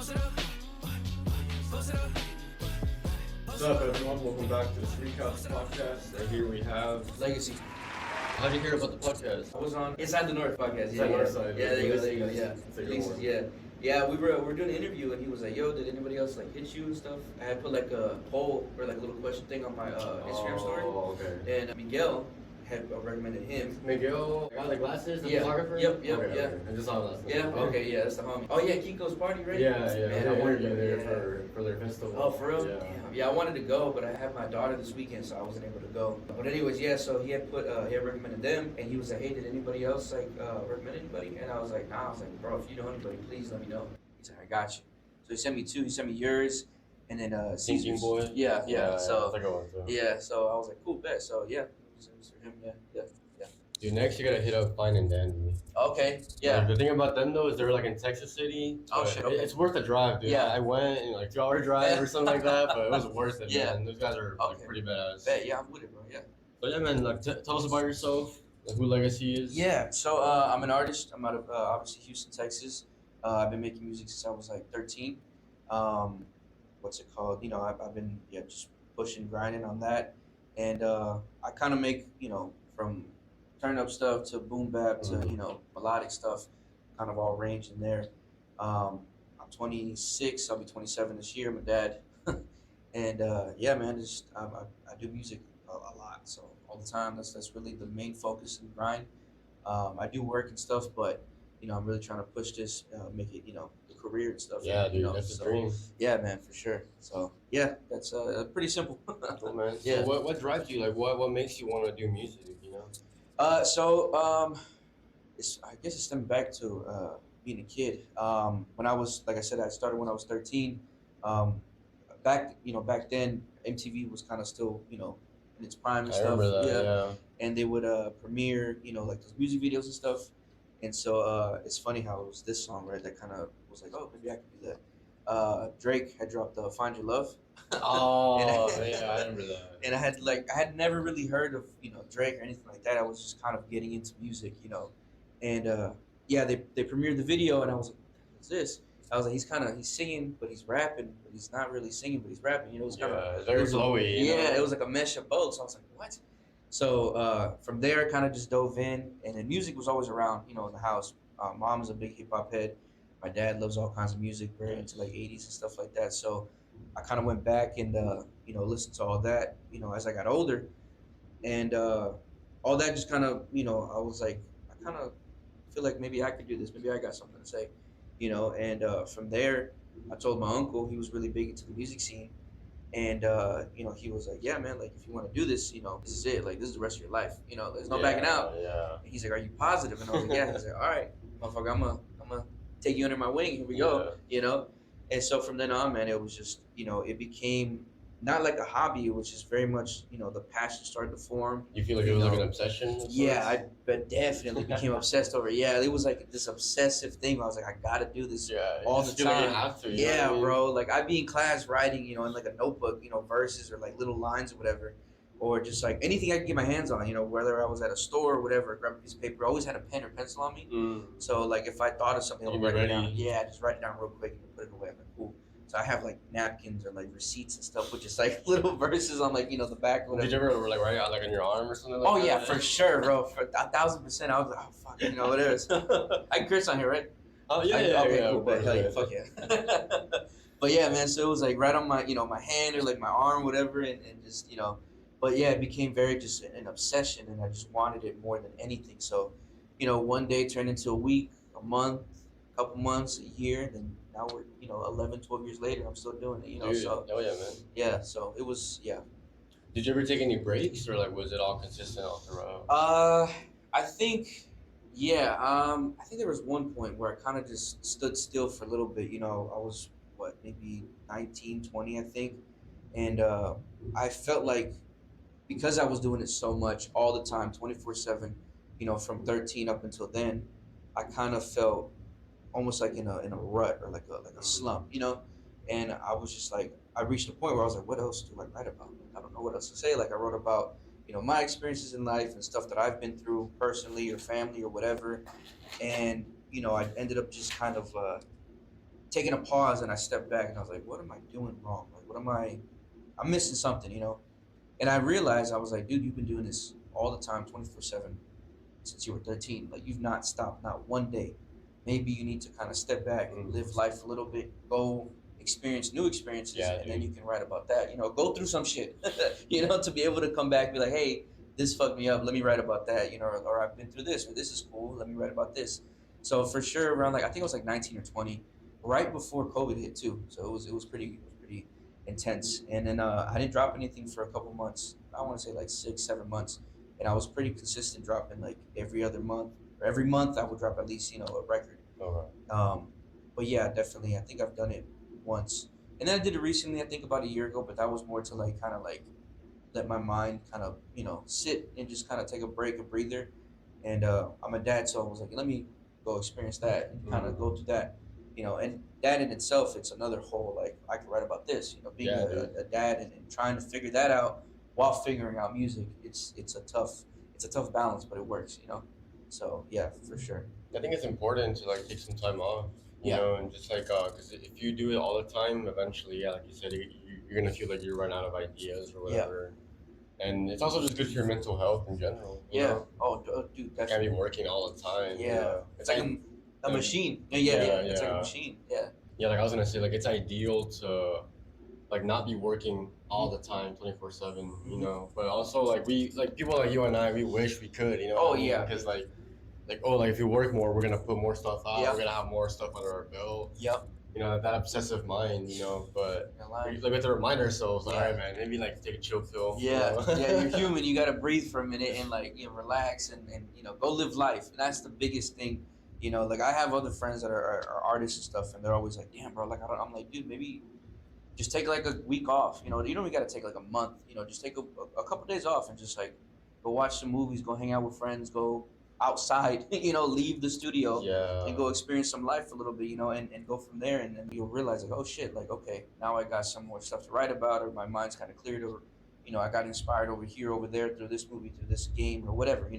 What's up, everyone? Welcome back to the Streetcast podcast. And here we have Legaci. How'd you hear about the podcast? I was on Inside the North podcast. Inside North Side. Yeah, there you go. Yeah. It's a good one. Yeah, we were doing an interview and he was like, "Yo, did anybody else like hit you and stuff?" I had put like a poll or like a little question thing on my Instagram story. Oh, okay. And Miguel had recommended him. Miguel, got the glasses, the Yeah. photographer? Yep, Okay, yeah. okay. I just saw last one. Yeah, okay, yeah, that's the homie. Oh yeah, Kiko's party, right? Yeah. Man, I I wanted you wanted there to- for their festival. Oh, for real? Yeah. Damn. Yeah, I wanted to go, but I had my daughter this weekend, so I wasn't able to go. But anyways, yeah, so he had recommended them, and he was like, "Hey, did anybody else like recommend anybody?" And I was like, "Nah." I was like, "Bro, if you know anybody, please let me know." He's like, "I got you." So he sent me two. He sent me yours, and then Thinking Caesar's. Boy? Yeah. So that's a good one, too. yeah, so I was like, "Cool, bet." So yeah, it was for him. Yeah. Dude, next you gotta hit up Fine and Dandy. Okay. Yeah. Like, the thing about them though is they're like in Texas City. Oh, but shit, okay. It's worth the drive, dude. Yeah. I went in like 2-hour drive or something like that, but it was worth it, Yeah. man. Those guys are like Okay. pretty badass. Bet. Yeah, I'm with it, bro. Yeah. But yeah, man, like tell us about yourself, like who Legaci is. Yeah, so I'm an artist. I'm out of obviously Houston, Texas. I've been making music since I was like 13. What's it called? You know, I've been just pushing, grinding on that, and I kind of make from turn up stuff to boom bap to melodic stuff, kind of all range in there. I'm 26. I'll be 27 this year. I'm a dad, and yeah, man, just I do music a lot, so all the time. That's really the main focus and grind. I do work and stuff, but I'm really trying to push this, make it the career and stuff. Yeah, dude, that's the dream. Yeah, man, for sure. So yeah, that's pretty simple. Cool, man. Yeah. So what drives you? Like what makes you want to do music? I guess it stemmed back to being a kid. When I was, like I said, I started when I was 13. Back then, MTV was kind of still, in its prime and I stuff. remember that. Yeah. And they would premiere, like those music videos and stuff. And so it's funny how it was this song, right? That kind of was like, oh, maybe I could do that. Drake had dropped "Find Your Love." Oh, yeah, I remember that. And I had never really heard of Drake or anything like that. I was just kind of getting into music, and they premiered the video, and I was like, what's this? I was like, he's singing, but he's rapping, but he's not really singing, but he's rapping. It was kind of very flowy. Yeah, it was like a mesh of both. So I was like, what? So from there, I kind of just dove in, and then music was always around, in the house. Mom's a big hip hop head. My dad loves all kinds of music, very into like 80s and stuff like that. So I kind of went back and listened to all that, as I got older, and all that just kind of, I was like, I kind of feel like maybe I could do this, maybe I got something to say, and from there, I told my uncle. He was really big into the music scene, and he was like, yeah, man, like if you want to do this, this is it, like this is the rest of your life, there's no backing out. Yeah. And he's like, are you positive? And I was like, yeah. He's like, all right, motherfucker, I'm gonna take you under my wing. Here we go, And so from then on, man, it was just, it became not like a hobby. It was just very much, the passion started to form. You feel like it was like an obsession? Yeah, but definitely became obsessed over it. Yeah, it was like this obsessive thing. I was like, I gotta do this all the time. You have to, yeah, bro. Like I'd be in class writing, in like a notebook, verses or like little lines or whatever. Or just like anything I could get my hands on, whether I was at a store or whatever, grab a piece of paper. I always had a pen or pencil on me. So like if I thought of something, I'd write it down. Yeah, just write it down real quick and put it away. I'm like, cool. So I have like napkins or like receipts and stuff with just like little verses on like the back. Whatever. Did you ever like write it out like on your arm or something like that? Oh yeah, for sure, bro. For 1,000%, I was like, oh fuck, what it is. I can curse on here, right? Oh yeah, okay, yeah. Cool, but hell yeah, fuck yeah. But yeah, man. So it was like right on my my hand or like my arm, whatever, and just But yeah, it became very just an obsession, and I just wanted it more than anything. So, one day turned into a week, a month, a couple months, a year, and then now we're 11, 12 years later, I'm still doing it. Dude, so oh yeah, man. yeah. So it was Did you ever take any breaks, or like was it all consistent all throughout? I think I think there was one point where I kind of just stood still for a little bit. I was maybe 19, 20, I think, and I felt like, because I was doing it so much all the time, 24/7, from 13 up until then, I kind of felt almost like in a rut or like a slump, and I was just like, I reached a point where I was like, what else do I write about? I don't know what else to say. Like I wrote about, my experiences in life and stuff that I've been through personally or family or whatever, and I ended up just kind of taking a pause and I stepped back and I was like, what am I doing wrong? Like, I'm missing something, you know? And I realized, I was like, dude, you've been doing this all the time, 24/7 since you were 13. Like, you've not stopped, not one day. Maybe you need to kind of step back and live life a little bit, go experience new experiences, Yeah, and then dude. you can write about that. You know, go through some shit, you know, to be able to come back and be like, hey, this fucked me up. Let me write about that, you know, or I've been through this, or this is cool. Let me write about this. So for sure, around like I think it was like 19 or 20, right before COVID hit too. So it was pretty intense. And then I didn't drop anything for a couple months. I want to say like 6, 7 months, and I was pretty consistent, dropping like every other month or every month. I would drop at least a record. Okay. Um, but yeah, definitely. I think I've done it once, and then I did it recently. I think about a year ago, but that was more to like kind of like let my mind kind of sit and just kind of take a break, a breather. And I'm a dad, so I was like, let me go experience that and kind of go through that. And that in itself, it's another whole like I could write about this. Being Yeah, a, dude. a dad and trying to figure that out while figuring out music. It's a tough balance, but it works. So yeah, for sure. I think it's important to like take some time off, Yeah. and just like because if you do it all the time, eventually, yeah, like you said, you're gonna feel like you run out of ideas or Yeah. whatever. And it's also just good for your mental health in general. Yeah. Oh, dude, You that's can't be working all the time. yeah. It's Like like a machine. Yeah, it's like a machine. Yeah. yeah. Like I was gonna say, like it's ideal to like not be working all the time 24/7, but also like we like people like you and I, we wish we could, Oh, what I mean? yeah. Because like oh, like if we work more, we're gonna put more stuff out, Yeah. we're gonna have more stuff under our belt, Yep. that obsessive mind, but You're lying. we have to remind ourselves, Yeah. all right, man, maybe like take a chill pill. Yeah, yeah, you're human. You gotta breathe for a minute and like relax and go live life. And that's the biggest thing. Like I have other friends that are artists and stuff, and they're always like, "Damn, bro, like I don't." I'm like, "Dude, maybe just take like a week off. You don't even gotta take like a month. Just take a couple days off and just like go watch some movies, go hang out with friends, go outside. Leave the studio Yeah. and go experience some life a little bit. And go from there. And then you'll realize like, oh shit, like okay, now I got some more stuff to write about, or my mind's kind of cleared, or I got inspired over here, over there, through this movie, through this game, or whatever.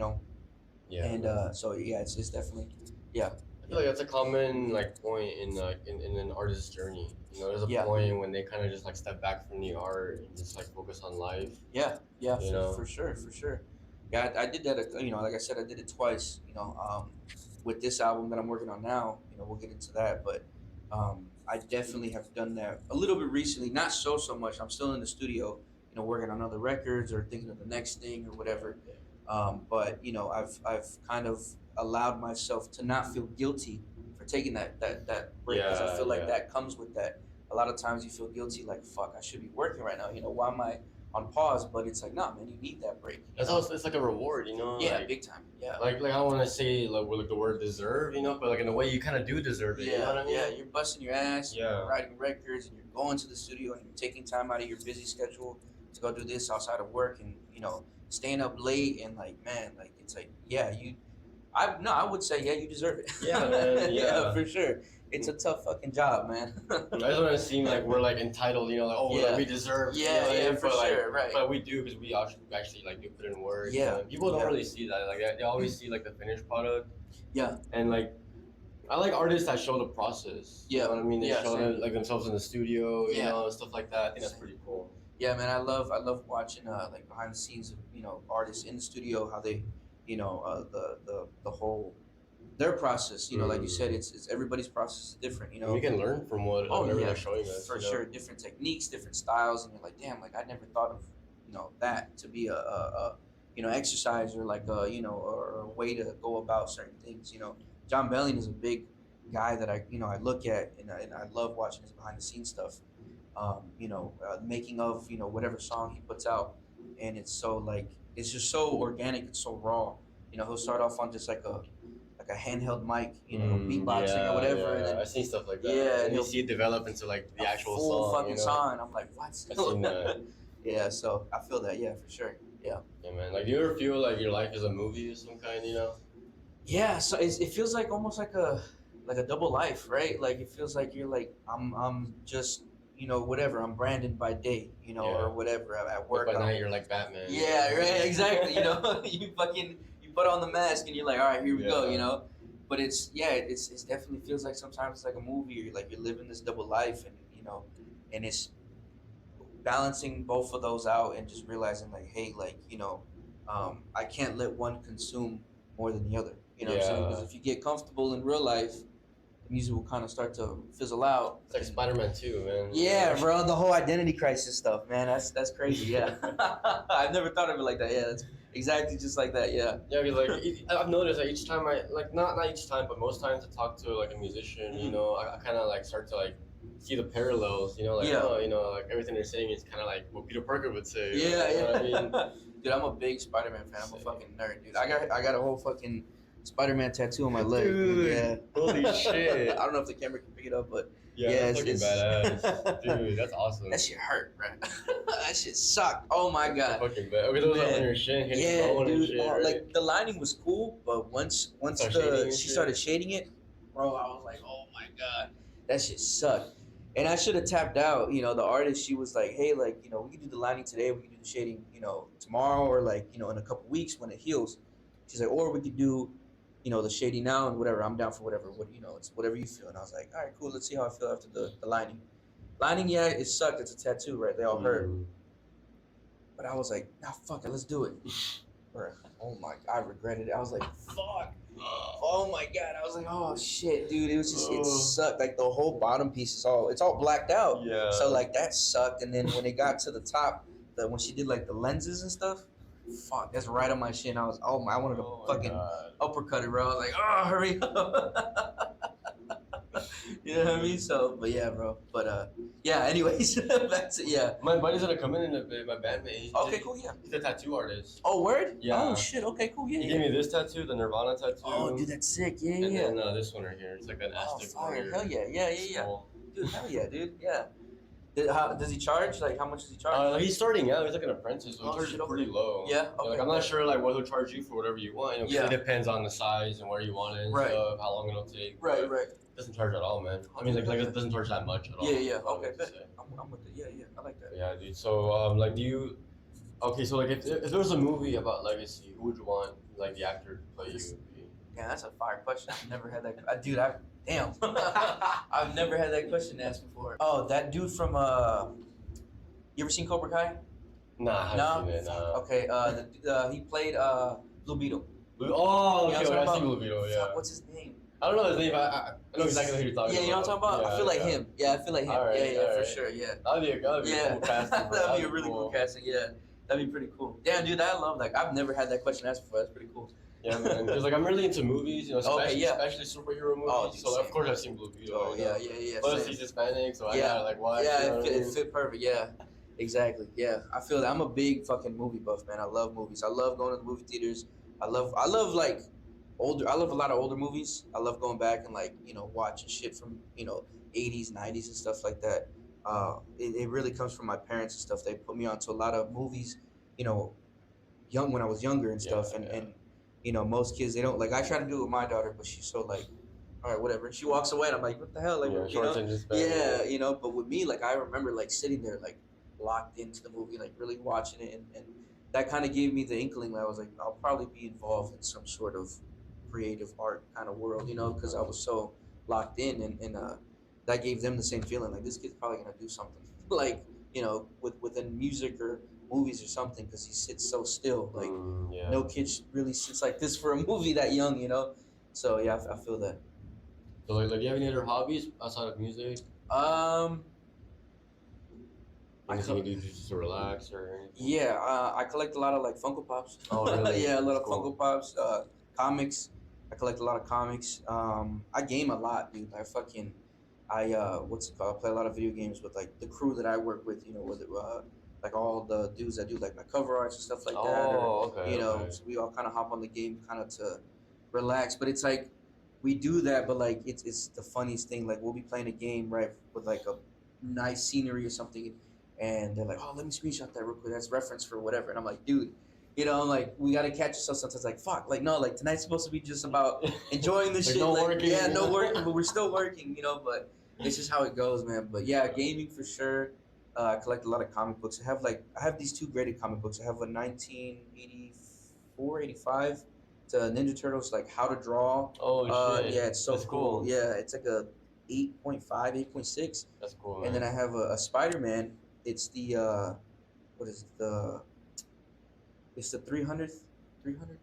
Yeah. And so yeah, it's definitely yeah. I feel like that's a common like point in like in an artist's journey. There's a Yeah. point when they kind of just like step back from the art and just like focus on life. Yeah, for sure. Yeah, I did that. Like I said, I did it twice. With this album that I'm working on now, we'll get into that. But I definitely have done that a little bit recently. Not so much. I'm still in the studio, working on other records or thinking of the next thing or whatever. But I've kind of allowed myself to not feel guilty for taking that break, because I feel like that comes with that. A lot of times you feel guilty, like fuck, I should be working right now. Why am I on pause? But it's like, nah, man, you need that break. That's also it's like a reward, Yeah, like, big time. Yeah. like I don't want to say like the word deserve, but like in a way you kind of do deserve it. Yeah, You know what I mean? yeah, you're busting your ass, Yeah. you're writing records, and you're going to the studio, and you're taking time out of your busy schedule to go do this outside of work, and staying up late, and like, man, like it's like, yeah, I would say, yeah, you deserve it. Yeah, man, yeah. for sure. It's a tough fucking job, man. I just want to seem like we're like entitled, like oh, Yeah. like, we deserve. Yeah, for but, like, sure, right. But we do because we actually like do put in work. Yeah. People don't Yeah. really see that. Like they always see like the finished product. Yeah. And like I like artists that show the process. Yeah. You know what I mean? They Yeah, show same. like themselves in the studio, Yeah. stuff like that. I think that's Same. pretty cool. Yeah, man, I love watching like behind the scenes of artists in the studio, how they the whole their process. Like you said, it's everybody's process is different. We can learn from whatever yeah, they're showing us. for sure, different techniques, different styles, and you're like, damn, like I never thought of that to be a exercise, or like or a way to go about certain things. John Bellion is a big guy that I look at, and I love watching his behind the scenes stuff. Making of whatever song he puts out, and it's so like it's just so organic, it's so raw. He'll start off on just like a handheld mic, beatboxing or whatever. Yeah. And then, I've seen stuff like that. Yeah, and you he'll- see it develop into like the actual full song. fucking song. And I'm like, what? I've seen that. Yeah, so I feel that. Yeah, for sure. Yeah. Yeah, man. Like, do you ever feel like your life is a movie of some kind? Yeah, so it feels like almost like a double life, right? Like it feels like you're like I'm just whatever. I'm Brandon by day, or whatever at work. But by night you're like Batman. Yeah, right. Exactly. You put on the mask and you're like, all right, here we go. but it's definitely feels like sometimes it's like a movie, or like you're living this double life, and and it's balancing both of those out and just realizing like, hey, like I can't let one consume more than the other. You know what I'm saying? Because Yeah. if you get comfortable in real life, the music will kind of start to fizzle out. It's like Spider-Man 2, man. Yeah, bro, the whole identity crisis stuff, man. That's crazy. Yeah, I've never thought of it like that. Yeah, that's exactly just like that. Yeah. Yeah, because like I've noticed like each time I like not each time, but most times I talk to like a musician, Mhm. I kind of like start to like see the parallels, like Yeah. like everything they're saying is kind of like what Peter Parker would say. Yeah, you know yeah. what I mean? Dude, I'm a big Spider-Man fan. I'm a Same. fucking nerd, dude. I got a whole fucking Spider-Man tattoo on my leg. Dude, Yeah. holy shit. I don't know if the camera can pick it up, but Yeah, yeah, that's fucking badass, dude. That's awesome. that shit hurt, bro. That shit sucked. Oh my god. Fucking bad. Okay, those Man. on your shin, hitting Yeah, the bone and dude. shit, right? Like the lining was cool, but once Start shading and she shit? started shading it, bro, I was like, oh my god, that shit sucked. And I should have tapped out. The artist, she was like, hey, like we can do the lining today, we can do the shading, tomorrow, or like in a couple weeks when it heals. She's like, or we could do, the shading now and whatever. I'm down for whatever. It's whatever you feel. And I was like, all right, cool. Let's see how I feel after the lining. Lining, yeah, it sucked. It's a tattoo, right? They all hurt. But I was like, nah, fuck it, let's do it. Bruh, oh my, I regretted it. I was like, fuck. Oh my god. I was like, oh shit, dude. It was just, it sucked. Like the whole bottom piece it's all blacked out. Yeah. So like that sucked. And then when it got to the top, when she did like the lenses and stuff, fuck, that's right on my shin. I was, I wanted to fucking uppercut it, bro. I was like, oh, hurry up. You know what I mean? So, but yeah, bro. But yeah. Anyways, back to yeah. My buddy's gonna come in a bit. My bandmate. Okay, cool. Yeah. He's a tattoo artist. Oh, word? Yeah. Oh shit. Okay, cool. Yeah. He Yeah. gave me this tattoo, the Nirvana tattoo. Oh, dude, that's sick. Yeah, And yeah. then this one right here. It's like an Oh, Aztec fire. warrior. Hell yeah. Yeah, yeah, yeah. Skull. Dude, hell yeah, dude. Yeah. Does he charge? Like, how much does he charge? He's starting out. He's like an apprentice, so he charges shit, okay. pretty low. Yeah, Like okay, I'm not okay. sure like what he'll charge you for whatever you want. 'Cause Yeah. it depends on the size and where you want it and Right. stuff, how long it'll take. Right, but right. It doesn't charge at all, man. I mean, like it doesn't charge that much at all. Yeah, yeah. I would Okay, say. bet. I'm with it. Yeah, yeah. I like that. Yeah, dude. So, like, do you? Okay, so like, if there was a movie about Legacy, who would you want like the actor to play you? Yeah, that's a fire question. I've never had that. Dude, damn. I've never had that question asked before. Oh, that dude from you ever seen Cobra Kai? Nah, I No? haven't seen it. Nah. Okay. He played Blue Beetle. Oh, You know okay. what I'm I talking see Blue Beetle. Yeah. Fuck, what's his name? I don't know his name. I know exactly who you're talking Yeah, about. you know what I'm talking about? I feel like him. Yeah, I feel like him. All right, yeah, all for right. sure. Yeah. That'd be a cool casting. Bro. That'd be a really cool casting. Yeah, that'd be pretty cool. Damn, dude, I love that. I've never had that question asked before. That's pretty cool. Yeah, man. Because like I'm really into movies, especially, yeah. especially superhero movies. Oh, dude, so same. of course I've seen Blue Beetle. Oh yeah. Plus same. he's Hispanic, so I Yeah. gotta like watch. Yeah, you know what I it mean? fit perfect. Yeah, exactly. Yeah, I feel that. I'm a big fucking movie buff, man. I love movies. I love going to the movie theaters. I love like older. I love a lot of older movies. I love going back and like watching shit from 80s, 90s and stuff like that. It really comes from my parents and stuff. They put me onto a lot of movies, young when I was younger and stuff. And most kids they don't like. I try to do it with my daughter, but she's so like, all right, whatever. And she walks away, and I'm like, what the hell, like, shorts and just But with me, like, I remember like sitting there, like, locked into the movie, like, really watching it, and that kind of gave me the inkling that I was like, I'll probably be involved in some sort of creative art kind of world, because I was so locked in, and that gave them the same feeling, like, this kid's probably gonna do something, like, within music or movies or something, because he sits so still, like, no kid really sits like this for a movie that young, So yeah, I feel that. So like, do you have any other hobbies outside of music? Anything you do just to relax or anything? Yeah, I collect a lot of like Funko Pops. Oh, really? Yeah, a lot of Cool. Funko Pops. Comics. I collect a lot of comics. I game a lot, dude. What's it called? I play a lot of video games with like the crew that I work with. With like all the dudes that do like my cover arts and stuff like that. Or, Okay. Okay. so we all kind of hop on the game kind of to relax. But it's like we do that, but like it's the funniest thing. Like we'll be playing a game right with like a nice scenery or something, and they're like, "Oh, let me screenshot that real quick. That's reference for whatever." And I'm like, "Dude, I'm like, we gotta catch ourselves sometimes. Like, fuck, like no, like tonight's supposed to be just about enjoying the Like, shit. no Like, working. yeah, no working, but we're still working, But it's just how it goes, man. But yeah, gaming for sure. I collect a lot of comic books. I have these two graded comic books. I have a 1984, 85 Ninja Turtles, like how to draw. Oh shit. Yeah, it's so That's cool. cool. Yeah, it's like a 8.5, 8.6. That's cool, And man. then I have a Spider Man. It's the what is it? It's the 300th, 300.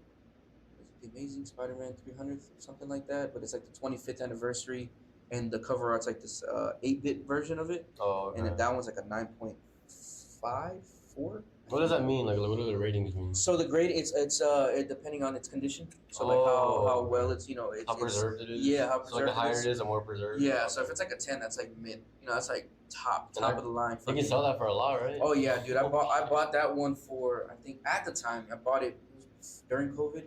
Is it the Amazing Spider Man 300th or something like that? But it's like the 25th anniversary, and the cover art's like this 8-bit version of it, Oh, and then okay. that one's like a 9.54. What does that mean? Like, what do the ratings mean? So the grade, it's it, depending on its condition. So like how Oh, well okay. it's it's How preserved it is? yeah, how So like the preserved it higher is. it is, the more preserved. Yeah, so if it's like a 10, that's like mid. That's like top And of the line. you Fucking, can sell that for a lot, right? oh yeah, dude. I Oh, bought that one for, I think at the time I bought it was during COVID.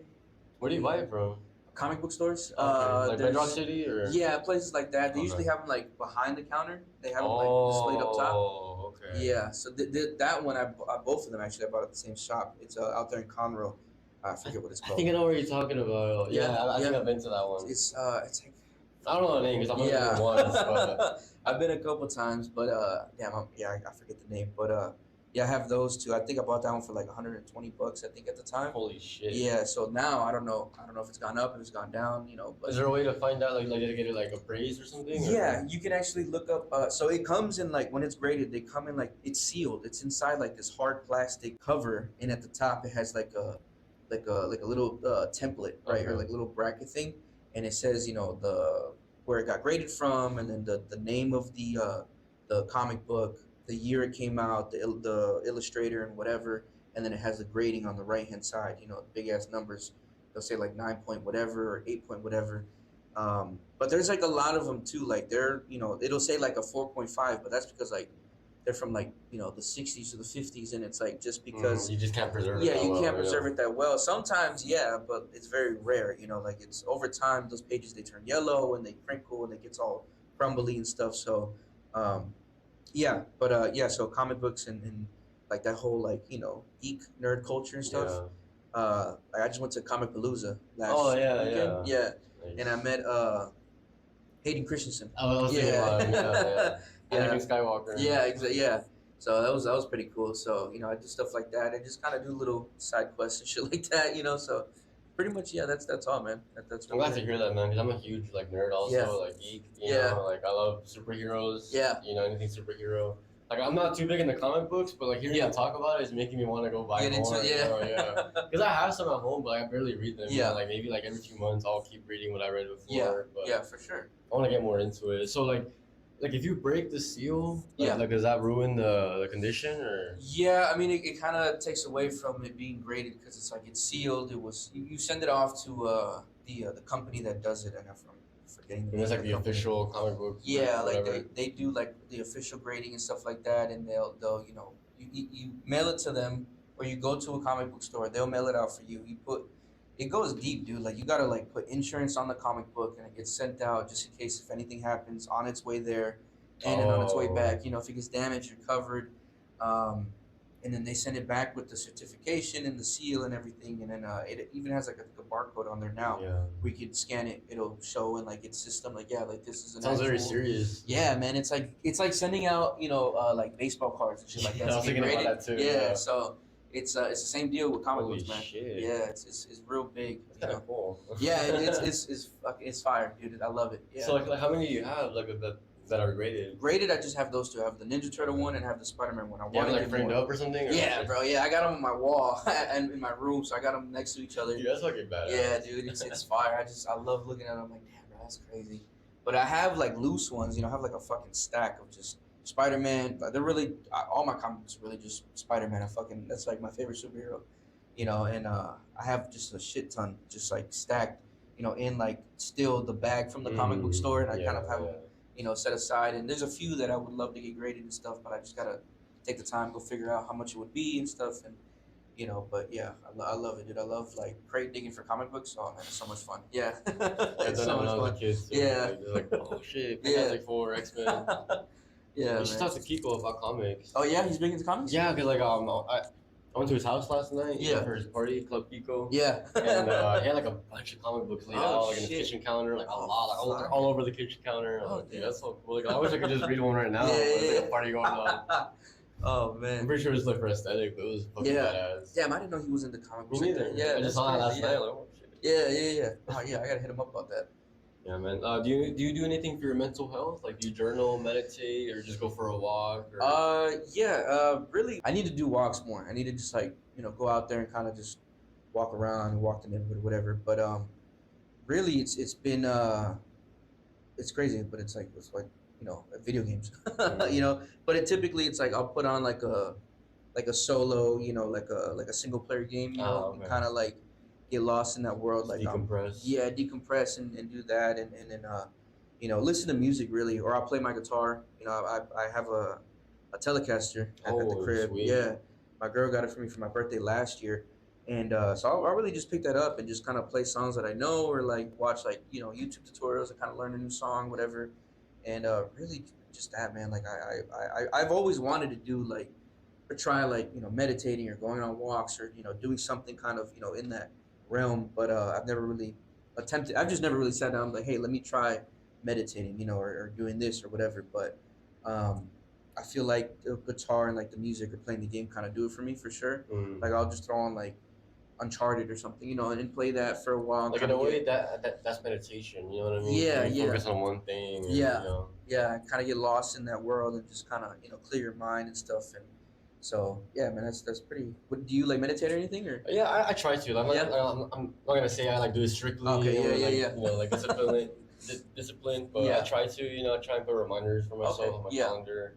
Where do you buy it from? Comic book stores. Okay. Like There's- Bedrock City or? Yeah, places like that. They Okay. usually have them like behind the counter. They have them like displayed up top. Oh, okay. Yeah, so that one I both of them actually I bought at the same shop. It's out there in Conroe. I forget what it's I called. think I know what you're talking about. Yeah, Yeah, I think yeah. I've been to that one. It's like, I don't know the name because I've only yeah. been once, but I've been a couple times, but I forget the name, but yeah, I have those two. I think I bought that one for like $120, I think at the time. holy shit. Yeah, so now I don't know if it's gone up, if it's gone down, but Is there a way to find out like did it get like appraised or something? Or? yeah, you can actually look up. So it comes in like when it's graded, they come in like it's sealed. It's inside like this hard plastic cover, and at the top it has like a little template, right, or Okay. like a little bracket thing, and it says the where it got graded from, and then the name of the comic book, the year it came out, the illustrator and whatever, and then it has the grading on the right hand side. Big ass numbers. They'll say like 9 point whatever or 8 point whatever. But there's like a lot of them too. Like it'll say like a 4.5, but that's because like they're from like the 60s or the 50s, and it's like just because you just can't preserve it. yeah, that you well, can't preserve it that well. Sometimes yeah, but it's very rare. Like it's over time those pages they turn yellow and they crinkle and it gets all crumbly and stuff. So yeah, but yeah, so comic books and like that whole like geek nerd culture and stuff. Yeah. Like I just went to Comic Palooza last Oh yeah, weekend. yeah. Yeah, and I met Hayden Christensen. Oh, I was thinking about him. Yeah. Yeah. Anakin Skywalker. Yeah, exactly. Yeah. So that was pretty cool. So I do stuff like that and just kind of do little side quests and shit like that. So pretty much yeah, that's all, man. That's I'm glad to hear that, man, because I'm a huge like nerd, also Yeah. like geek. You Yeah. know, like I love superheroes. Yeah. Anything superhero. Like I'm not too big into comic books, but like hearing you talk about it is making me want to go buy Get into more. it, yeah. Yeah. Because I have some at home, but I barely read them. Yeah. Like maybe like every few months I'll keep reading what I read before. Yeah. But Yeah, for sure. I want to get more into it. So like if you break the seal, Yeah. like does that ruin the condition or? Yeah, I mean, it kind of takes away from it being graded because it's like it's sealed. It was you send it off to the company that does it, and I'm forgetting. And it's like name the of company. official comic book. Yeah, like whatever. they do like the official grading and stuff like that, and they'll you mail it to them, or you go to a comic book store, they'll mail it out for you. It goes deep, dude. Like you gotta like put insurance on the comic book, and it gets sent out just in case if anything happens on its way there, and then on its way Oh. back. If it gets damaged, you're covered. And then they send it back with the certification and the seal and everything, and then it even has like a barcode on there now. Yeah. We could scan it; it'll show in like its system, like yeah, like this is an Sounds very actual- serious. Yeah, man, it's like sending out like baseball cards and shit like that. Yeah, I to was get thinking about graded. that too, Yeah, yeah. so it's the same deal with comic Holy books, man. shit. Yeah, it's real big. That's kind of cool. Yeah, it's fire, dude. I love it. Yeah. So like how many do you have like that are graded? Graded, I just have those two. I have the Ninja Turtle one and I have the Spider-Man one. I You have want it to like get framed more. up or something? Or Yeah, bro. Yeah, I got them on my wall and in my room, so I got them next to each other. Dude, that's fucking badass. Yeah, dude, it's fire. I love looking at them. I'm like, damn, bro, that's crazy. But I have like loose ones. I have like a fucking stack of just Spider-Man. But they're really all my comics are really just Spider-Man. That's like my favorite superhero. And I have just a shit ton, just like stacked. In like still the bag from the comic book store, and I kind of have them, set aside. And there's a few that I would love to get graded and stuff, but I just gotta take the time, go figure out how much it would be and stuff. And but yeah, I love it, dude. I love like crate digging for comic books. Oh man, it's so much fun. Yeah, I've it's done so it when I much was fun. a kid. Too. Yeah. Like oh shit, Yeah. Fantastic Four, X-Men. Yeah, You should man. talk to Kiko about comics. Oh yeah, he's big into comics. Yeah, cause like I went to his house last night. Yeah. For his party, Club Kiko. Yeah. And he had like a bunch of comic books laid Oh, out like in his shit. kitchen counter, like a Oh, lot, like fuck. all over the kitchen counter. Oh, Dude, damn. that's so cool. Like, I wish I could just read one right now. Yeah, There's yeah, like yeah. a party going on. Oh I'm man. pretty sure it was like for aesthetic, but it was fucking Yeah. badass. Damn, I didn't know he was into comic Me books. neither. Yeah, I that's just saw it last crazy, night. yeah. Like, oh shit. Yeah. Oh yeah, I gotta hit him up about that. Yeah, man. Do you do anything for your mental health? Like, do you journal, meditate, or just go for a walk? Or Yeah. Really, I need to do walks more. I need to just like go out there and kind of just walk around and walk the neighborhood, or whatever. But really, it's been it's crazy, but it's like video games, you mm, know. But typically it's like I'll put on like a solo, like a single player game, and okay, kind of like get lost in that world. just Like decompress. yeah, decompress and do that, and then listen to music really, or I'll play my guitar. I have a Telecaster at the Oh, crib. sweet. Yeah, my girl got it for me for my birthday last year. And so I'll really just pick that up and just kind of play songs that I know, or like watch like YouTube tutorials and kind of learn a new song, whatever. And really just that, man. Like I've always wanted to do like or try like meditating or going on walks or doing something kind of in that realm, but I've never really attempted. I've just never really sat down like, hey, let me try meditating, or doing this or whatever. But um, I feel like the guitar and like the music or playing the game kind of do it for me for sure. Mm. Like I'll just throw on like Uncharted or something, and play that for a while and Like in kind a of way get that's meditation. You know what I mean? yeah, Like you yeah, focus on one thing, and yeah, yeah, kind of get lost in that world and just kind of clear your mind and stuff. And so yeah, man, that's pretty. What do you like meditate or anything or? Yeah, I try to. Yeah. I'm not gonna say I like do it strictly, Okay. Yeah. Yeah. like Yeah. like discipline, but I Yeah. try to, I try and put reminders for myself Okay. on my Yeah. calendar.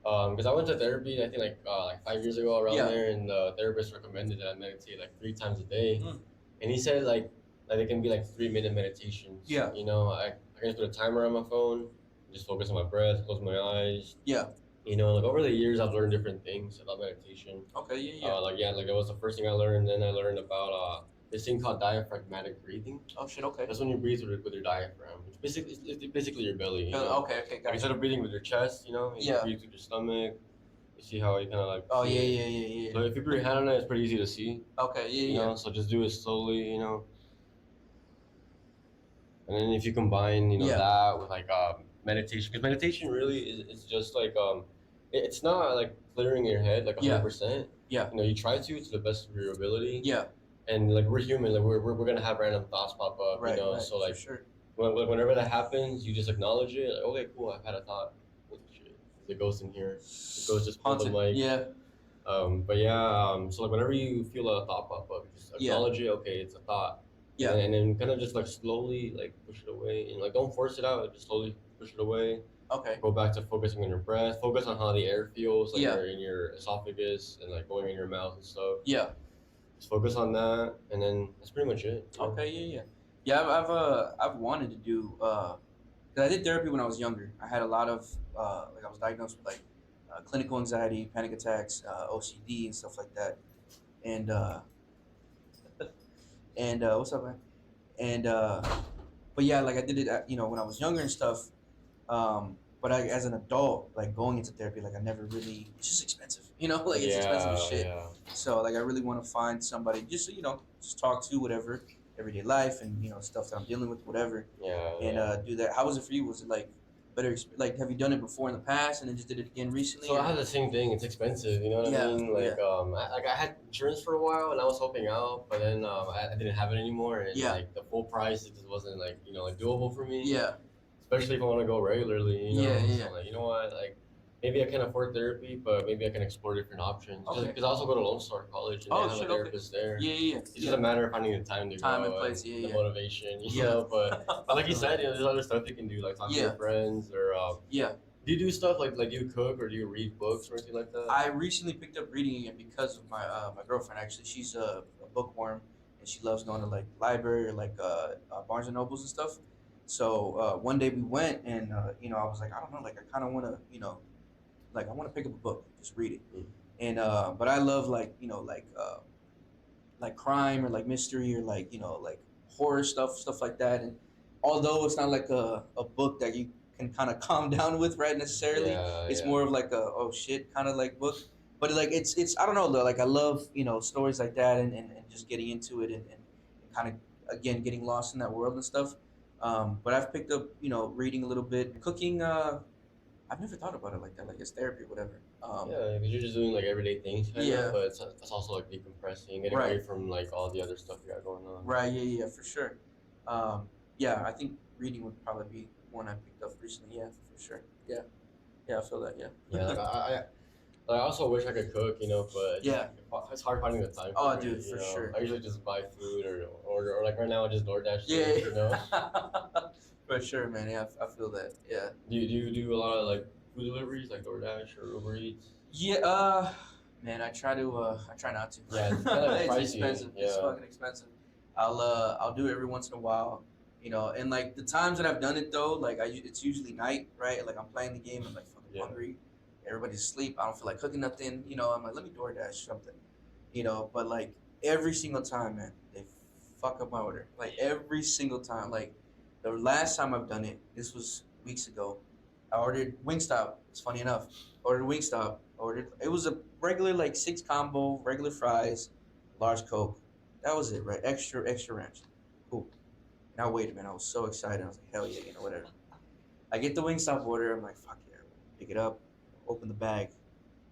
Because I went to therapy, I think like 5 years ago around Yeah. there, and the therapist recommended that I meditate like 3 times a day, Mm. and he said like it can be like 3 minute meditations. Yeah. I can just put a timer on my phone, just focus on my breath, close my eyes. Yeah. Like over the years, I've learned different things about meditation. Okay. Yeah. Yeah. Like that was the first thing I learned. Then I learned about this thing called diaphragmatic breathing. Oh shit. Okay. That's when you breathe with your diaphragm. It's basically your belly. Okay. Okay. Like Gotcha. instead of breathing with your chest, you Yeah. breathe through your stomach. You see how you kind of like Oh see yeah. it. Yeah. Yeah. So if you put your hand on it, it's pretty easy to see. Yeah. Okay. Yeah. Yeah. So just do it slowly. And then if you combine Yeah. that with like meditation, because meditation really is just like it's not like clearing your head like Yeah. 100%. Yeah. You try to the best of your ability. Yeah. And like we're human, like we're gonna have random thoughts pop up. Right. Right. So For like sure. whenever that happens, you just acknowledge it. Like, okay, cool, I've had a thought. Holy shit, there's a ghost in here. The ghost just pulled the Haunted. mic. Yeah. But yeah, so like whenever you feel a thought pop up, just Yeah. acknowledge it. Okay, it's a thought. Yeah. And then kind of just like slowly like push it away, and like don't force it out. Just slowly push it away. Okay. Go back to focusing on your breath. Focus on how the air feels, like Yeah. in your esophagus and like going in your mouth and stuff. Yeah. Just focus on that, and then that's pretty much it. Okay. Yeah. Yeah. Yeah. I've wanted to do because I did therapy when I was younger. I had a lot of like I was diagnosed with like clinical anxiety, panic attacks, OCD, and stuff like that. And what's up, man? And but yeah, like I did it, when I was younger and stuff. But as an adult, like going into therapy, like I never really. It's just expensive, like it's expensive as shit. Yeah. So like I really want to find somebody just just talk to whatever everyday life and stuff that I'm dealing with, whatever, Yeah. and do that. How was it for you? Was it like better? Like have you done it before in the past and then just did it again recently? So or- I had the same thing. It's expensive. You know what I Yeah, mean? Like I had insurance for a while and I was helping out, but then I didn't have it anymore, and Yeah. like the full price it just wasn't like like doable for me. Yeah. Especially if I want to go regularly. Yeah, yeah. So like you know what, like maybe I can afford therapy, but maybe I can explore different options. Okay. Because I also go to Lone Star College and Oh, they have shit, a okay. therapist there. Yeah. Yeah. It's just a matter of finding the time to Time go and place, yeah, the yeah. motivation, Yeah. But like you said, there's other stuff you can do, like talk to Yeah. your friends or Yeah. do you do stuff like do you cook or do you read books or anything like that? I recently picked up reading again because of my girlfriend. Actually, she's a bookworm and she loves going to like library or like Barnes and Nobles and stuff. So one day we went and I was like, I don't know, like I kind of want to like I want to pick up a book, just read it. Mm. And but I love like crime or like mystery or like like horror stuff like that. And although it's not like a book that you can kind of calm down with, right, necessarily, it's more of like a oh shit kind of like book. But like it's I don't know though, like I love stories like that and just getting into it and kind of again getting lost in that world and stuff. But I've picked up reading a little bit, cooking. I've never thought about it like that. Like it's therapy, or whatever. Yeah, because you're just doing like everyday things, kind Yeah. of, but it's also like decompressing, getting Right. away from like all the other stuff you got going on. Right. Yeah. Yeah. For sure. Yeah. I think reading would probably be one I picked up recently. Yeah. For sure. Yeah. Yeah. I feel that. Yeah. Yeah, like I also wish I could cook, but Yeah. it's hard finding the time. Oh, For dude, it, for sure. I usually just buy food or order, or like right now I just DoorDash. Yeah. For sure, man. Yeah. I feel that. Yeah. Do you do a lot of like food deliveries, like DoorDash or Uber Eats? Yeah. Man, I try not to. Yeah, it's kind of It's pricey. expensive. Yeah. It's fucking expensive. I'll do it every once in a while, and like the times that I've done it though, like it's usually night, right? Like I'm playing the game, I'm like fucking Yeah. hungry, everybody's asleep, I don't feel like cooking nothing, I'm like, let me DoorDash something, but like every single time, man, they fuck up my order. Like every single time. Like the last time I've done it, this was weeks ago. I ordered Wingstop. It's funny enough. Ordered Wingstop. It was a regular like 6 combo, regular fries, large Coke. That was it, right? Extra ranch. Cool. Now wait a minute. I was so excited. I was like, hell yeah, whatever. I get the Wingstop order. I'm like, fuck yeah. Pick it up. Open the bag.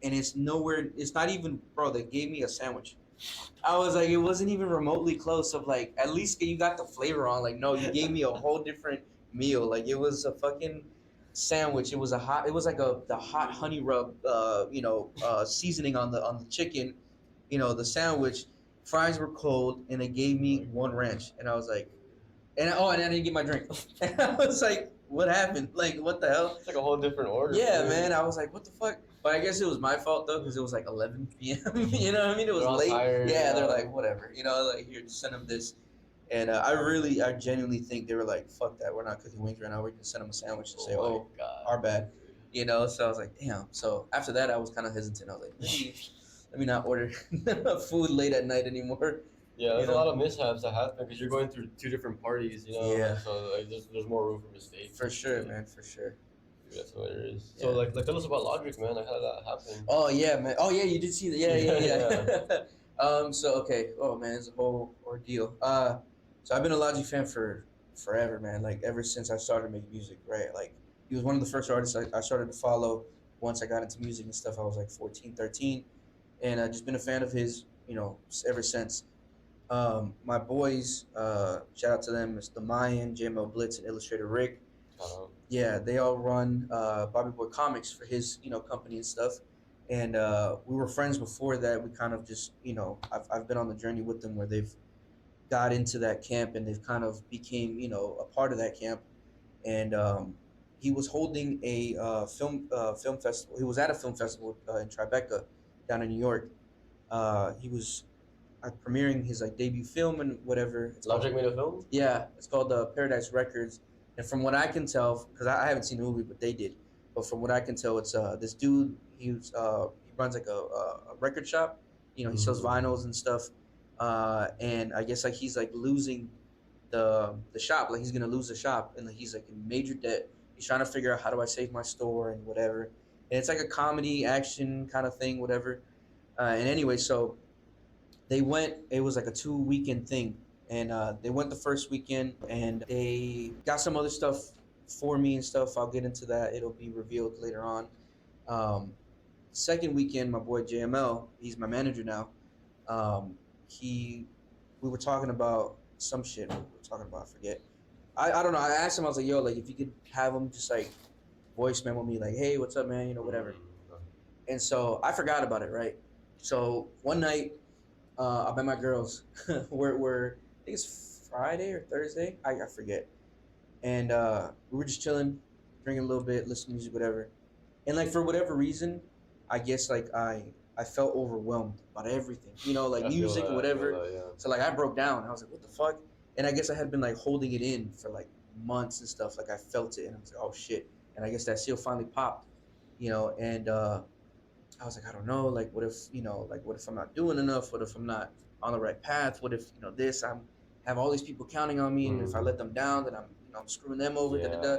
And it's nowhere. It's not even, bro. They gave me a sandwich. I was like, it wasn't even remotely close. Of like, at least you got the flavor on. Like, no, you gave me a whole different meal. Like, it was a fucking sandwich. It was like the hot honey rub, seasoning on the chicken. The sandwich. Fries were cold, and they gave me one ranch, and I was like, and I didn't get my drink. And I was like, what happened? Like, what the hell? It's like a whole different order. Yeah, dude. man. I was like, what the fuck? But I guess it was my fault though, because it was like 11 p.m. You know what I mean? It was They're all late. tired, Yeah, they're yeah. like, whatever. Like, here, just send them this. And I genuinely think they were like, fuck that. We're not cooking wings right now. We're gonna send them a sandwich and say, my oh, God. our bad. So I was like, damn. So after that, I was kind of hesitant. I was like, let me not order food late at night anymore. Yeah, there's a lot of mishaps that happen because you're going through two different parties, Yeah. So like, there's more room for mistakes. For sure, man. For sure. That's what it is. Yeah. So like tell us about Logic, man. Like how did that happen? Oh yeah, man. Oh yeah, you did see that. Yeah. So okay. Oh man, it's a whole ordeal. So I've been a Logic fan for forever, man. Like ever since I started making music, right? Like he was one of the first artists I started to follow once I got into music and stuff. I was like 14, 13, and I've just been a fan of his, ever since. My boys, shout out to them. It's the Mayan, JML Blitz, and Illustrator Rick. Yeah, they all run Bobby Boy Comics for his, company and stuff. And we were friends before that. We kind of just, I've been on the journey with them where they've got into that camp and they've kind of became, a part of that camp. And he was holding a film festival. He was at a film festival in Tribeca, down in New York. He was premiering his like debut film and whatever. Logic made a film? Yeah, it's called Paradise Records. And from what I can tell, because I haven't seen the movie, but they did. But from what I can tell, it's this dude. He runs like a record shop. He sells vinyls and stuff. And I guess like he's like losing the shop. Like he's gonna lose the shop, and like, he's like in major debt. He's trying to figure out how do I save my store and whatever. And it's like a comedy action kind of thing, whatever. And anyway, so they went. It was like a 2-weekend thing. And they went the first weekend, and they got some other stuff for me and stuff. I'll get into that. It'll be revealed later on. Second weekend, my boy JML, he's my manager now. We were talking about some shit. What we were talking about, I forget. I don't know. I asked him. I was like, yo, like if you could have him just like voice memo me, like, hey, what's up, man? Whatever. And so I forgot about it, right? So one night, I met my girls. we're I think it's Friday or Thursday. I forget. And we were just chilling, drinking a little bit, listening to music, whatever. And like for whatever reason, I guess like I felt overwhelmed about everything, like music or whatever. Yeah. So like I broke down. I was like, what the fuck? And I guess I had been like holding it in for like months and stuff. Like I felt it, and I was like, oh shit. And I guess that seal finally popped, And I was like, I don't know. Like what if what if I'm not doing enough? What if I'm not on the right path? What if this? I'm have all these people counting on me, and if I let them down, then I'm screwing them over. Yeah.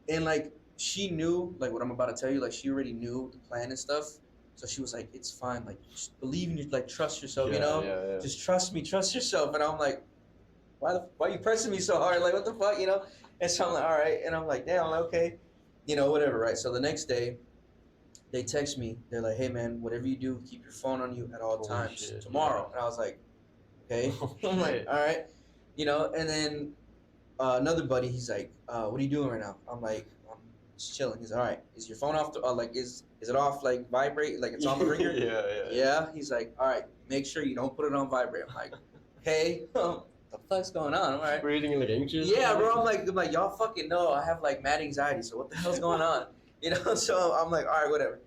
And like she knew like what I'm about to tell you. Like she already knew the plan and stuff. So she was like, it's fine. Like just believe in you. Like trust yourself. Yeah. Just trust me. Trust yourself. And I'm like, why are you pressing me so hard? Like what the fuck? And so I'm like, all right. And I'm like, damn, okay. whatever, right? So the next day, they text me. They're like, "Hey, man, whatever you do, keep your phone on you at all Holy times shit, tomorrow." yeah. And I was like, "Okay." Oh, I'm like, shit. "All right," And then another buddy, he's like, "What are you doing right now?" I'm like, "I'm just chilling." He's like, "All right, is your phone off? Is it off like vibrate? Like it's on the ringer?" Yeah. Yeah. He's like, "All right, make sure you don't put it on vibrate." I'm like, "Okay." The fuck's going on? I'm all right. Were you getting like anxious? Yeah, bro. I'm like, y'all fucking know I have like mad anxiety. So what the hell's going on? So I'm like, all right, whatever.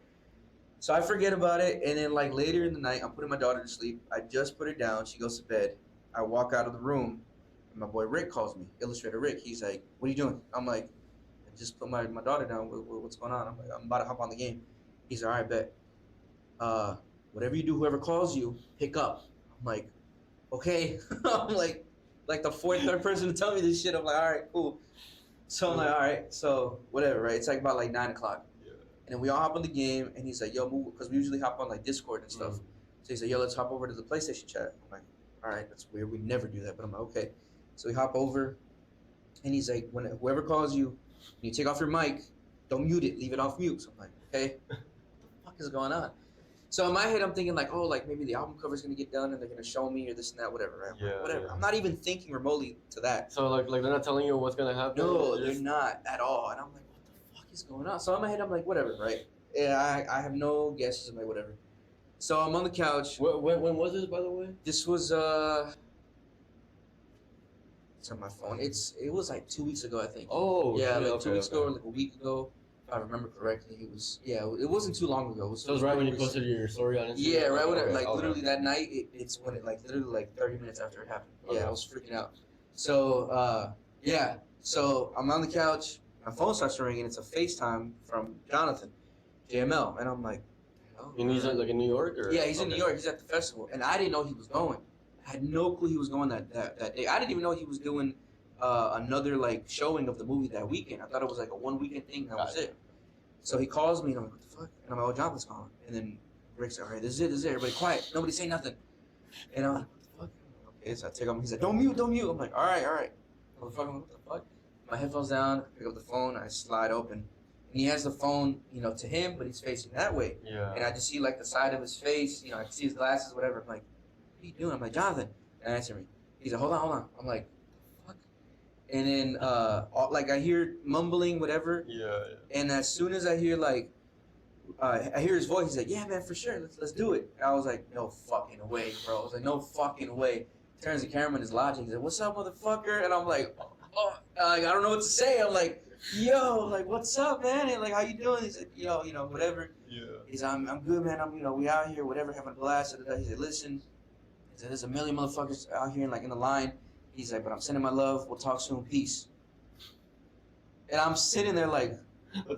So I forget about it, and then like later in the night, I'm putting my daughter to sleep. I just put her down. She goes to bed. I walk out of the room, and my boy Rick calls me, Illustrator Rick. He's like, "What are you doing?" I'm like, "I just put my daughter down. What's going on?" I'm like, "I'm about to hop on the game." He's like, "All right, bet. Uh, whatever you do, whoever calls you, pick up." I'm like, "Okay." I'm like the third person to tell me this shit. I'm like, "All right, cool." So I'm like, "All right, so whatever, right?" It's like about like 9 o'clock. Yeah. And then we all hop on the game, and he's like, "Yo, move," because we usually hop on like Discord and stuff. So he's like, "Yo, let's hop over to the PlayStation chat." I'm like, "All right, that's weird. We never do that." But I'm like, "Okay." So we hop over, and he's like, "When whoever calls you, when you take off your mic, don't mute it. Leave it off mute." So I'm like, "Okay, what the fuck is going on?" So in my head, I'm thinking like, "Oh, like maybe the album cover's gonna get done, and they're gonna show me or this and that, whatever." Right? I'm like, whatever. Yeah. I'm not even thinking remotely to that. So like they're not telling you what's gonna happen. No, They're they're just- not at all. And I'm like, "What the fuck is going on?" So in my head, I'm like, "Whatever, right?" Yeah, I have no guesses. I'm like, whatever. So I'm on the couch. When was this, by the way? This was it's on my phone. It was like 2 weeks ago, I think. Oh, yeah, shit, like okay, 2 weeks ago or okay. like a week ago, if I remember correctly. It wasn't too long ago. So it was right when you pretty posted your story on Instagram. Yeah, right when Okay, like okay. literally that night. It's when it like literally like 30 minutes after it happened. Yeah, Okay. I was freaking out. So yeah, so I'm on the couch. My phone starts to ring and it's a FaceTime from Jonathan, JML, and I'm like, "Oh, And he's like in New York, or yeah, he's in okay. New York. He's at the festival, and I didn't know he was going. I had no clue he was going that day. I didn't even know he was doing another like showing of the movie that weekend. I thought it was like a 1 weekend thing. That was it. So he calls me, and I'm like, "What the fuck?" And I'm like, "Oh, Jonathan's calling." And then Rick's like, "All right, this is it. Everybody quiet. Nobody say nothing." And I'm like, "What the fuck?" Okay, so I take him. He's like, "Don't mute, don't mute." I'm like, "All right, all right." Motherfucker, what the fuck? My headphones down. I pick up the phone. I slide open. And he has the phone, to him, but he's facing that way. Yeah. And I just see like the side of his face. I can see his glasses, whatever. I'm like, "What are you doing?" I'm like, "Jonathan." And answer me. He's like, "Hold on." I'm like, "Fuck." And then like I hear mumbling, whatever. Yeah. And as soon as I hear like, I hear his voice, he's like, "Yeah, man, for sure, let's do it." And I was like, "No fucking way, bro." I was like, "No fucking way." Turns the camera on his logic. He's like, "What's up, motherfucker?" And I'm like, "Oh, like I don't know what to say." I'm like, "Yo, like what's up, man?" And like, "How you doing?" He's like, "Yo, whatever." Yeah. He's like, I'm good, man. We out here, whatever, having a blast." He's like, "Listen," he said, "there's a million motherfuckers out here in the line." He's like, "But I'm sending my love. We'll talk soon. Peace." And I'm sitting there like,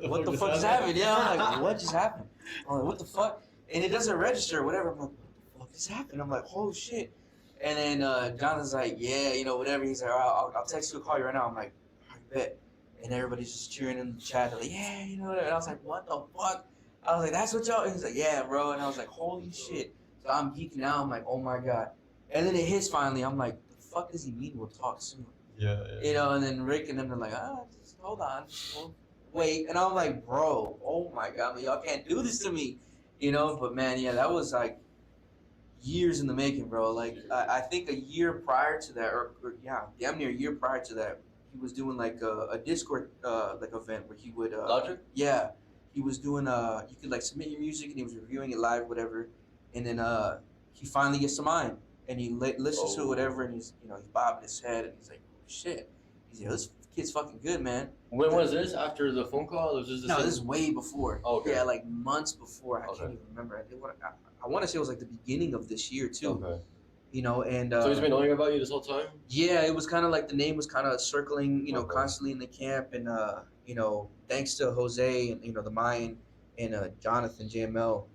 what the fuck just happened? Yeah, I'm like, what just happened? I'm like, what the fuck? And it doesn't register or whatever. I'm like, what the fuck just happened? I'm like, holy shit. And then Jonathan's like, yeah, whatever. He's like, I'll text you or call you right now. I'm like, all right, bet. And everybody's just cheering in the chat. They're like, yeah, whatever. And I was like, what the fuck? I was like, that's what y'all. And he's like, yeah, bro. And I was like, holy shit. So I'm geeking out. I'm like, oh my God. And then it hits finally. I'm like, the fuck does he mean we'll talk soon? Yeah. And then Rick and them are like, just hold on. Wait. And I'm like, bro, oh my God, man, y'all can't do this to me. But man, yeah, that was like years in the making, bro. Like, I think a year prior to that, or yeah, damn near a year prior to that, he was doing like a Discord like event where he would Logic? Yeah, he was doing you could like submit your music and he was reviewing it live, whatever. And then he finally gets to mine and he listens to it, whatever, and he's he's bobbing his head and he's like, oh, shit. He's like, this kid's fucking good, man. When was this? After the phone call? Or was this the No, same? this is way before. Okay. Yeah, like months before. I Okay. can't even remember. I want to say it was like the beginning of this year too. Okay. And So he's been knowing about you this whole time? yeah, it was kind of like the name was kind of circling, Okay. constantly in the camp, and thanks to Jose and the Mayan and Jonathan JML,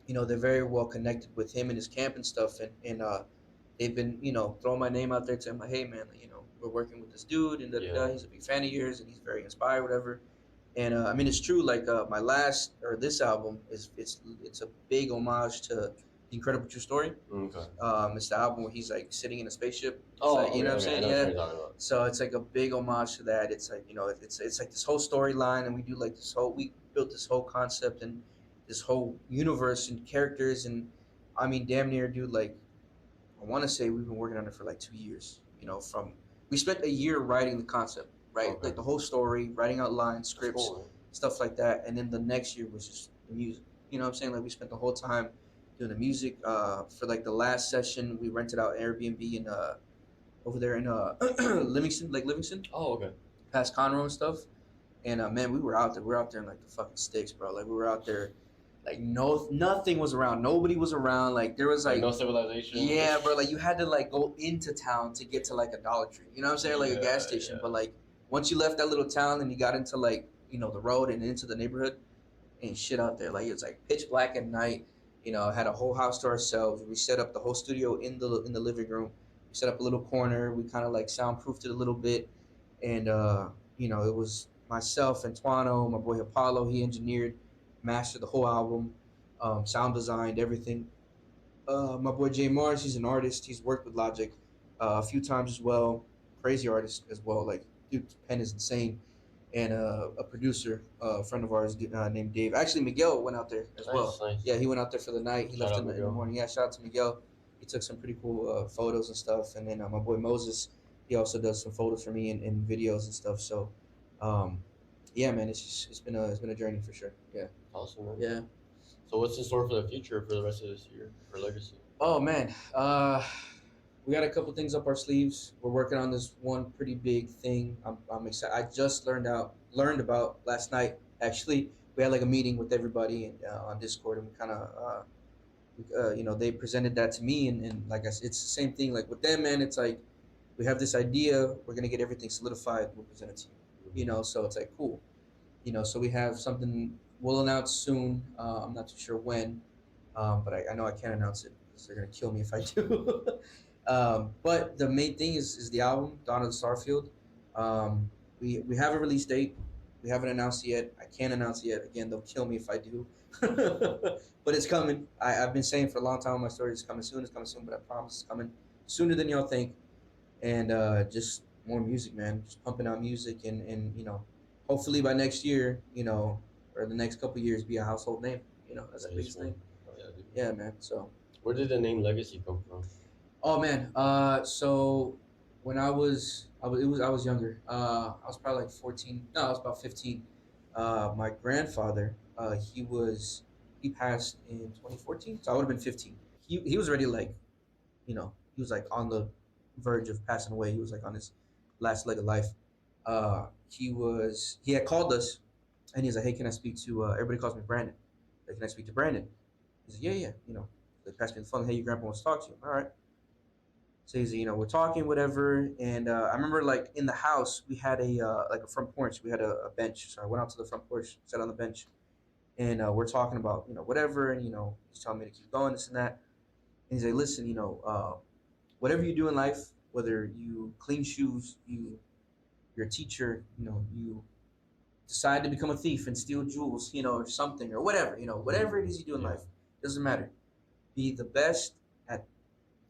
they're very well connected with him and his camp and stuff, and they've been throwing my name out there to him like, hey man, we're working with this dude and Yeah. he's a big fan of yours and he's very inspired, whatever. And I mean, it's true. Like my last or this album it's a big homage to The Incredible True Story. Okay. It's the album where he's like sitting in a spaceship. It's Oh, like, you know okay, what I'm okay. I saying? know what Yeah. you're talking about. So it's like a big homage to that. It's like, you know, it's like this whole storyline, and we do like we built this whole concept and this whole universe and characters, and I mean, damn near, dude. Like, I want to say we've been working on it for like 2 years. You know, from we spent a year writing the concept, right? Okay. Like the whole story, writing out lines, That's scripts, cool, man. stuff like that, and then the next year was just the music. You know what I'm saying? Like we spent the whole time doing the music. For like the last session, we rented out Airbnb in over there in Livingston, like Livingston, Oh, okay. past Conroe and stuff. And man, we were out there. We were out there in like the fucking sticks, bro. Like we were out there, like nothing was around. Nobody was around. Like there was Like like no civilization. yeah, bro. Like you had to like go into town to get to like a Dollar Tree. You know what I'm saying? Like a gas Yeah, station. yeah. But like once you left that little town and you got into like the road and into the neighborhood, ain't shit out there. Like it was like pitch black at night. You know, had a whole house to ourselves. We set up the whole studio in the living room. We set up a little corner. We kind of like soundproofed it a little bit, and it was myself and Tuano, my boy Apollo. He engineered, mastered the whole album, sound designed everything. My boy Jay Mars, he's an artist. He's worked with Logic a few times as well. Crazy artist as well. Like dude's pen is insane. And a producer, a friend of ours named Dave. Actually, Miguel went out there as well. Nice. Yeah, he went out there for the night. He Shout left out in the Miguel. morning. Yeah, shout out to Miguel. He took some pretty cool photos and stuff. And then my boy Moses, he also does some photos for me and videos and stuff. So, yeah, man, it's been a journey for sure. Yeah. Awesome, man. Yeah. So what's in store for the future for the rest of this year for Legacy? Oh man, we got a couple things up our sleeves. We're working on this one pretty big thing. I'm excited. I just learned about last night. Actually, we had like a meeting with everybody and, on Discord, and we kind of, they presented that to me, and like I said, it's the same thing. Like with them, man, it's like we have this idea. We're gonna get everything solidified. We'll present it to you. You know, so it's like cool. So we have something we'll announce soon. I'm not too sure when, but I know I can't announce it because they're gonna kill me if I do. But the main thing is the album, Dawn of the Starfield. We have a release date. We haven't announced it yet. I can't announce it yet. Again, they'll kill me if I do. But it's coming. I've been saying for a long time on my story, it's coming soon, but I promise it's coming sooner than y'all think. And just more music, man. Just pumping out music, and hopefully by next year, or the next couple years, be a household name. That's the Nice, biggest man. thing. Oh, yeah, dude. Yeah, man. So. Where did the name Legacy come from? Oh man. So when I was younger. I was probably like 14. No, I was about 15. My grandfather, he passed in 2014, so I would have been 15. He was already like, he was like on the verge of passing away. He was like on his last leg of life. He had called us, and he's like, "Hey, can I speak to?" Everybody calls me Brandon. Like, can I speak to Brandon? He's like, "Yeah, yeah." They passed me the phone. "Hey, your grandpa wants to talk to you." All right. So he's, we're talking, whatever. And I remember, like, in the house, we had a front porch. We had a bench. So I went out to the front porch, sat on the bench, and we're talking about, whatever. And, he's telling me to keep going, this and that. And he's like, "Listen, whatever you do in life, whether you clean shoes, you're a teacher, you decide to become a thief and steal jewels, or something, or whatever, whatever it is you do in life, doesn't matter. Be the best at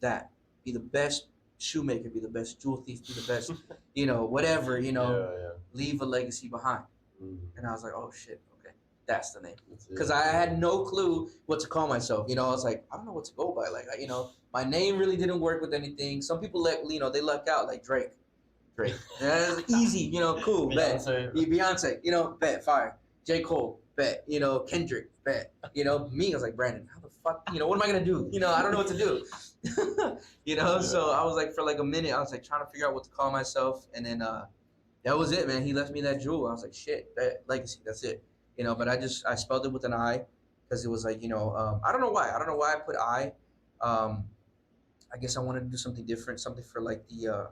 that. Be the best shoemaker. Be the best jewel thief. Be the best, whatever. Yeah. Leave a legacy behind." Mm. And I was like, "Oh shit, okay, that's the name." That's it. Because I had no clue what to call myself. I was like, I don't know what to go by. Like, my name really didn't work with anything. Some people they luck out, like Drake. That's easy. Cool. Beyonce. Bet. Beyonce. Bet. Fire. J. Cole. Bet. Kendrick. Bet. Me. I was like, Brandon. How the fuck? What am I gonna do? I don't know what to do. So I was like, for like a minute, I was like trying to figure out what to call myself, and then that was it, man. He left me that jewel. I was like, shit, that legacy. That's it. But I spelled it with an I, because it was like, I don't know why. I don't know why I put I. I guess I wanted to do something different, something for like the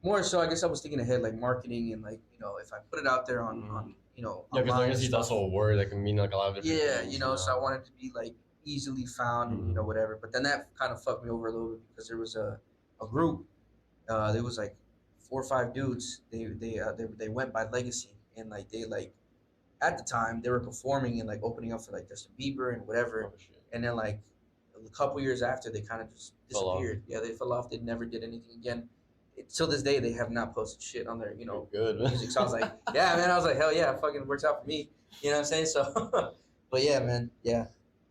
more so. I guess I was thinking ahead, like marketing, and like if I put it out there on Yeah, because online and legacy is stuff. also a word that can mean like a lot of different Yeah, things. so I wanted to be like easily found and whatever. But then that kind of fucked me over a little bit, because there was a group. There was like 4 or 5 dudes. They went by Legacy, and like they like at the time they were performing and like opening up for like Justin Bieber and whatever. Oh, shit. And then like a couple years after, they kind of just Fell off. disappeared. Yeah, they fell off. They never did anything again. Till this day, they have not posted shit on their Good, man. music. So I was like, yeah, man. I was like, hell yeah, fucking works out for me. You know what I'm saying? So, but yeah, man. Yeah,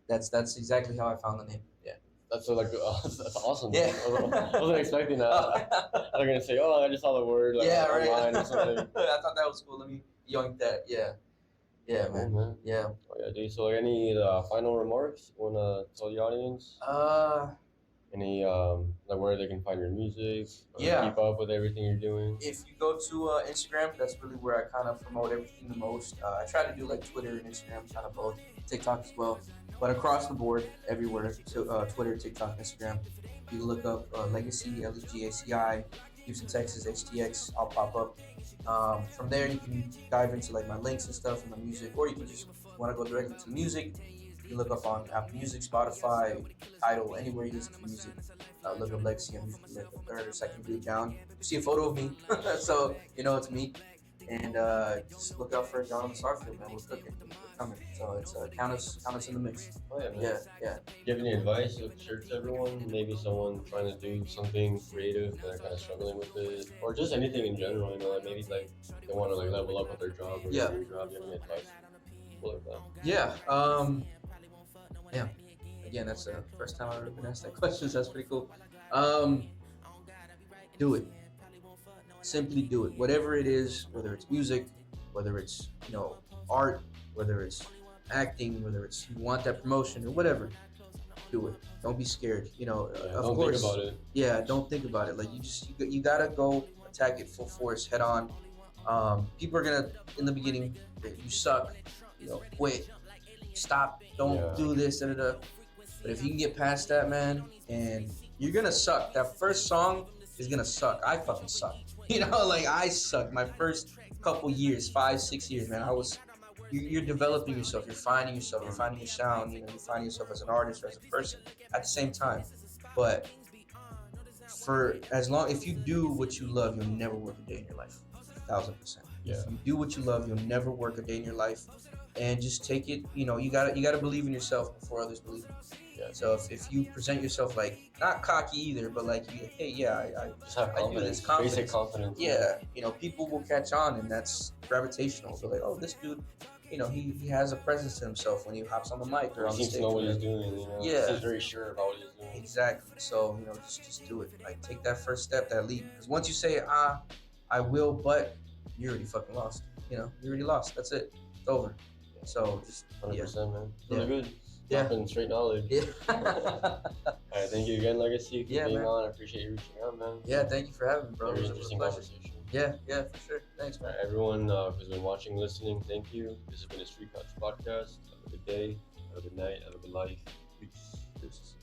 that's exactly how I found the name. Yeah. That's so, like, that's awesome. Yeah. I wasn't expecting that. I'm gonna say, oh, I just saw the word like, Yeah, right. online or something. I thought that was cool. Let me yoink that. Yeah. Yeah, Cool, man. Yeah. Oh yeah, dude. So, like, any final remarks you wanna tell the audience? Any like where they can find your music? Yeah. Keep up with everything you're doing. If you go to Instagram, that's really where I kind of promote everything the most. I try to do like Twitter and Instagram, kind of both, TikTok as well, but across the board, everywhere. So Twitter, TikTok, Instagram. You can look up Legaci, Legaci, Houston, Texas, HTX. I'll pop up. From there, you can dive into like my links and stuff and my music, or you can just want to go directly to the music. You look up on Apple Music, Spotify, Tidal, anywhere you listen to music. Look up Legaci. I'm usually like the third or second dude down. You see a photo of me, so you know it's me. And just look out for it down on the STARFIELD, man. We're cooking, we're coming. So it's count us in the mix. Oh yeah, man. Yeah. Do you have any advice to share to everyone? Maybe someone trying to do something creative but they're kind of struggling with it, or just anything in general. You know, like maybe like they want to like level up with their job or Yeah. their job. Do you have any advice? People like that. Yeah. Yeah. Again, that's the first time I've ever been asked that question, so that's pretty cool. Do it. Simply do it. Whatever it is, whether it's music, whether it's, art, whether it's acting, whether it's you want that promotion or whatever, do it. Don't be scared. Of Don't course. think about it. Yeah, don't think about it. Like you gotta go attack it full force, head on. People are gonna, in the beginning, you suck, quit, stop, don't do this, But if you can get past that, man, and you're gonna suck. That first song is gonna suck. I fucking suck. I suck. My first couple years, 5-6 years, man, you're developing yourself, you're finding yourself, you're finding your sound, you're finding yourself as an artist or as a person at the same time. But if you do what you love, you'll never work a day in your life. 1,000%. Yeah. If you do what you love, you'll never work a day in your life. And just take it, you gotta believe in yourself before others believe in you. Yeah. So if you present yourself like, not cocky either, but like, hey, yeah, I just have confidence. I do this, confidence. Basic confidence. Yeah, people will catch on, and that's gravitational. So like, oh, this dude, he has a presence to himself when he hops on the mic or on the He seems stage. to know what he's doing. Yeah. He's very sure about what he's doing. Exactly. So just do it. Like, take that first step, that leap. Because once you say, I will, but you already fucking lost. You already lost. That's it. It's over. So just 100%, man. Yeah. Really good. Yeah. Dropping straight knowledge. Yeah. All right, thank you again, Legaci, for being man. on. I appreciate you reaching out, man. Yeah, thank you for having me, bro. Very It was a interesting pleasure. conversation. Yeah, for sure. Thanks, man. All right, everyone who's been watching, listening, thank you. This has been a Street Couch Podcast. Have a good day, have a good night, have a good life. Peace. Deuces.